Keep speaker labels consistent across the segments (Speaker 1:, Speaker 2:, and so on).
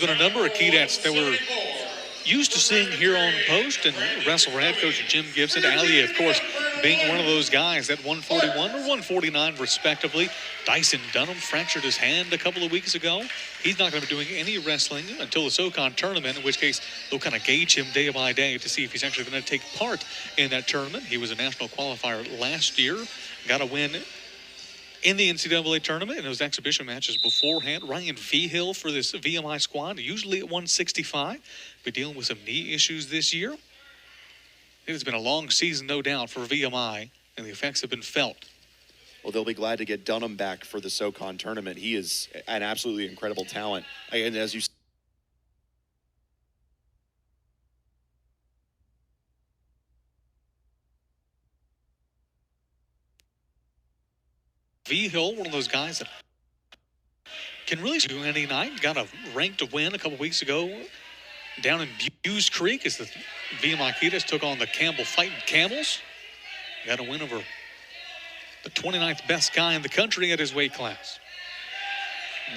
Speaker 1: been a number of cadets that were used to seeing here on post, and wrestler head coach Jim Gibson. Ali, of course, being one of those guys at 141 or 149 respectively. Dyson Dunham fractured his hand a couple of weeks ago. He's not going to be doing any wrestling until the SoCon tournament, in which case they'll kind of gauge him day by day to see if he's actually going to take part in that tournament. He was a national qualifier last year, got a win in the NCAA tournament in those exhibition matches beforehand. Ryan Feehill for this VMI squad, usually at 165, but dealing with some knee issues this year. It has been a long season, no doubt, for VMI, and the effects have been felt.
Speaker 2: Well, they'll be glad to get Dunham back for the SoCon tournament. He is an absolutely incredible talent. And as you
Speaker 1: Hill, one of those guys that can really do any night. Got a ranked win a couple weeks ago down in Bewes Creek as the VMI Cadets took on the Campbell Fighting Camels. Got a win over the 29th best guy in the country at his weight class.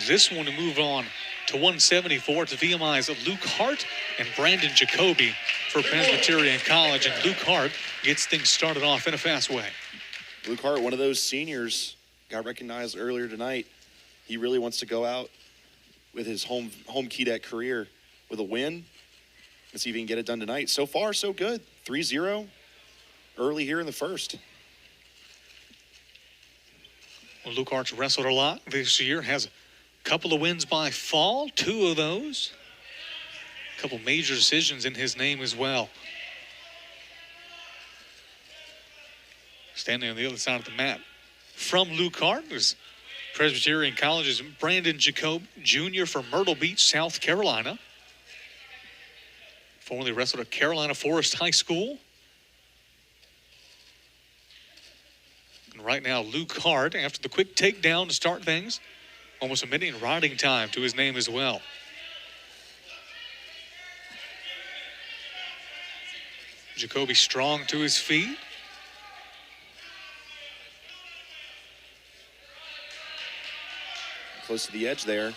Speaker 1: This one to move on to 174 to VMI's Luke Hart and Brandon Jacoby for Presbyterian College. And Luke Hart gets things started off in a fast way.
Speaker 2: Luke Hart, one of those seniors, got recognized earlier tonight. He really wants to go out with his home cadet career with a win. Let's see if he can get it done tonight. So far, so good. 3-0 early here in the first.
Speaker 1: Well, Luke Hart's wrestled a lot this year. Has a couple of wins by fall, 2 of those. A couple major decisions in his name as well. Standing on the other side of the mat from Luke Hart is Presbyterian College's Brandon Jacob Jr. from Myrtle Beach, South Carolina. Formerly wrestled at Carolina Forest High School. And right now, Luke Hart, after the quick takedown to start things, almost a minute in riding time to his name as well. Jacoby strong to his feet.
Speaker 2: Close to the edge there.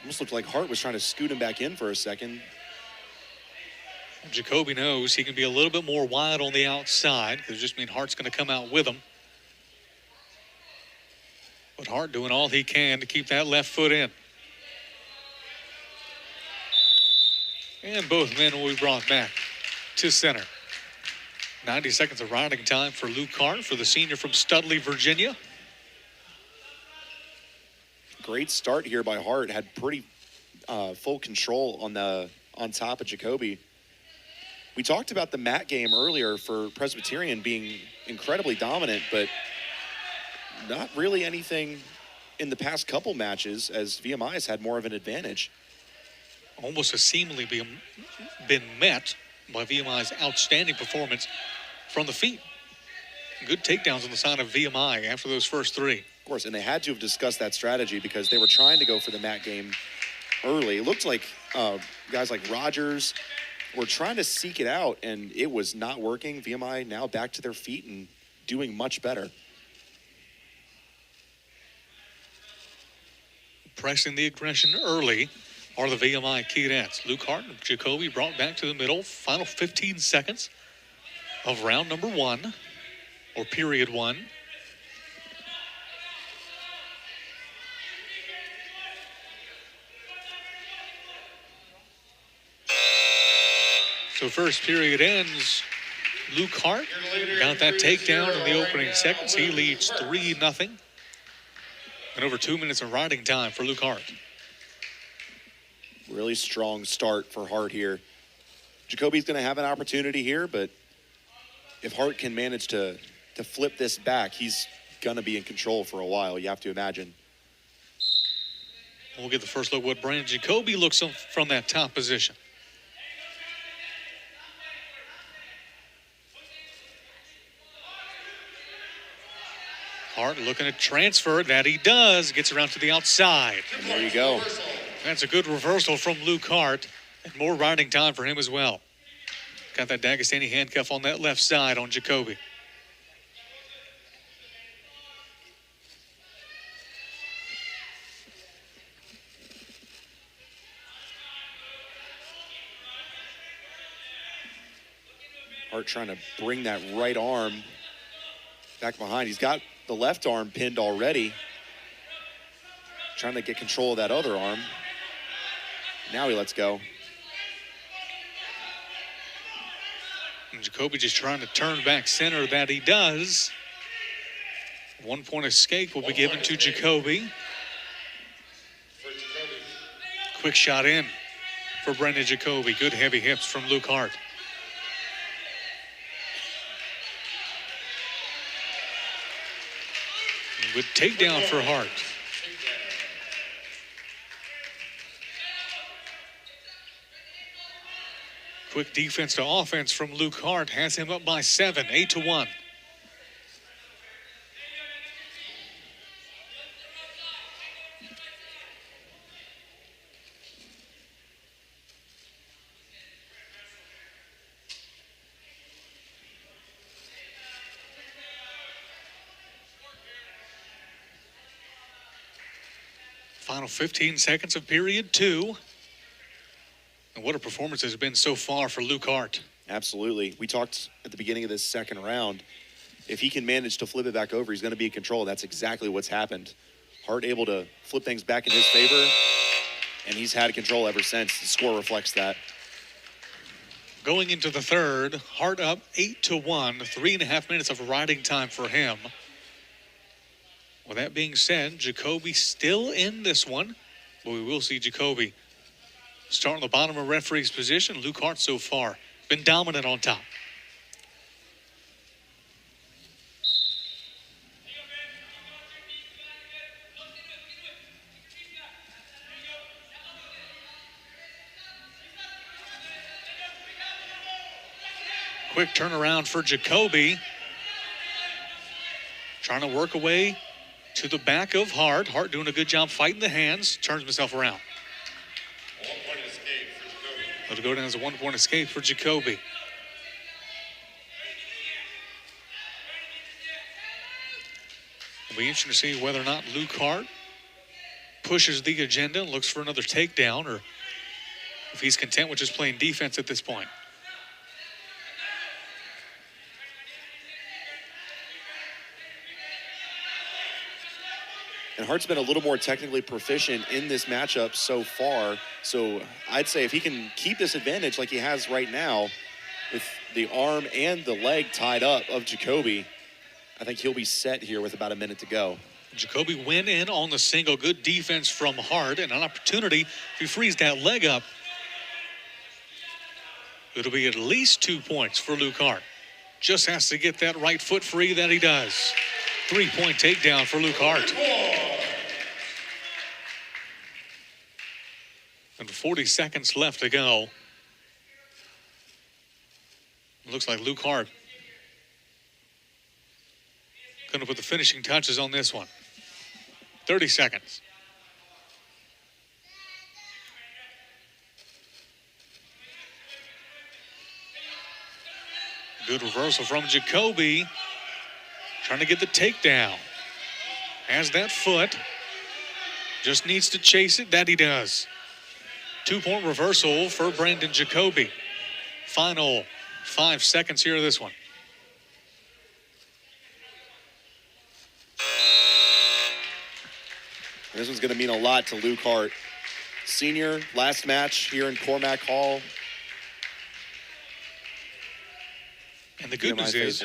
Speaker 2: Almost looked like Hart was trying to scoot him back in for a second.
Speaker 1: Jacoby knows he can be a little bit more wide on the outside, because it just means Hart's going to come out with him. But Hart doing all he can to keep that left foot in. And both men will be brought back to center. 90 seconds of riding time for Luke Hart, for the senior from Studley, Virginia.
Speaker 2: Great start here by Hart. Had pretty full control on top of Jacoby. We talked about the mat game earlier for Presbyterian being incredibly dominant, but not really anything in the past couple matches, as VMI has had more of an advantage.
Speaker 1: Almost has seemingly been met by VMI's outstanding performance from the feet. Good takedowns on the side of VMI after those first 3.
Speaker 2: Of course, and they had to have discussed that strategy because they were trying to go for the mat game early. It looked like guys like Rogers were trying to seek it out, and it was not working. VMI now back to their feet and doing much better.
Speaker 1: Pressing the aggression early are the VMI Cadets. Luke Hart and Jacoby brought back to the middle. Final 15 seconds of round number 1, or period 1. So first period ends. Luke Hart got that takedown in the opening seconds. He leads 3-0. And over 2 minutes of riding time for Luke Hart.
Speaker 2: Really strong start for Hart here. Jacoby's going to have an opportunity here, but if Hart can manage to flip this back, he's going to be in control for a while, you have to imagine.
Speaker 1: We'll get the first look at what Brandon Jacoby looks from that top position. Hart looking to transfer. That he does. Gets around to the outside.
Speaker 2: And there you go.
Speaker 1: That's a good reversal from Luke Hart. And more riding time for him as well. Got that Dagestani handcuff on that left side on Jacoby.
Speaker 2: Hart trying to bring that right arm back behind. He's got the left arm pinned already. Trying to get control of that other arm. Now he lets go.
Speaker 1: And Jacoby just trying to turn back center. That he does. 1 point escape will be given to Jacoby. Quick shot in for Brendan Jacoby. Good heavy hips from Luke Hart. Good takedown for Hart. Quick defense to offense from Luke Hart has him up by 7, 8-1. Final 15 seconds of period 2. And what a performance has been so far for Luke Hart.
Speaker 2: Absolutely. We talked at the beginning of this second round. If he can manage to flip it back over, he's going to be in control. That's exactly what's happened. Hart able to flip things back in his favor, and he's had control ever since. The score reflects that.
Speaker 1: Going into the third, Hart up 8-1, 3.5 minutes of riding time for him. With that being said, Jacoby still in this one, but we will see Jacoby start on the bottom of referee's position. Luke Hart so far been dominant on top. Quick turnaround for Jacoby. Trying to work away to the back of Hart. Hart doing a good job fighting the hands. Turns himself around. It'll go down as a 1 point escape for Jacoby. It'll be interesting to see whether or not Luke Hart pushes the agenda and looks for another takedown, or if he's content with just playing defense at this point.
Speaker 2: And Hart's been a little more technically proficient in this matchup so far. So I'd say if he can keep this advantage like he has right now, with the arm and the leg tied up of Jacoby, I think he'll be set here with about a minute to go.
Speaker 1: Jacoby went in on the single. Good defense from Hart, and an opportunity if he frees that leg up. It'll be at least 2 points for Luke Hart. Just has to get that right foot free. That he does. 3 point takedown for Luke Hart. And 40 seconds left to go. Looks like Luke Hart going to put the finishing touches on this one. 30 seconds. Good reversal from Jacoby. Trying to get the takedown. Has that foot. Just needs to chase it. That he does. 2 point reversal for Brandon Jacoby. Final 5 seconds here of this one.
Speaker 2: This one's going to mean a lot to Luke Hart. Senior, last match here in Cormac Hall.
Speaker 1: And the good news is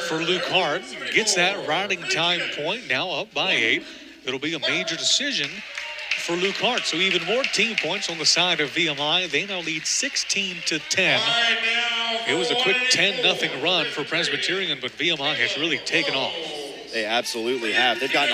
Speaker 1: for Luke Hart, gets that riding time point, now up by 8. It'll be a major decision for Luke Hart. So even more team points on the side of VMI. They now lead 16-10. It was a quick 10-0 run for Presbyterian, but VMI has really taken off.
Speaker 2: They absolutely have. They've gotten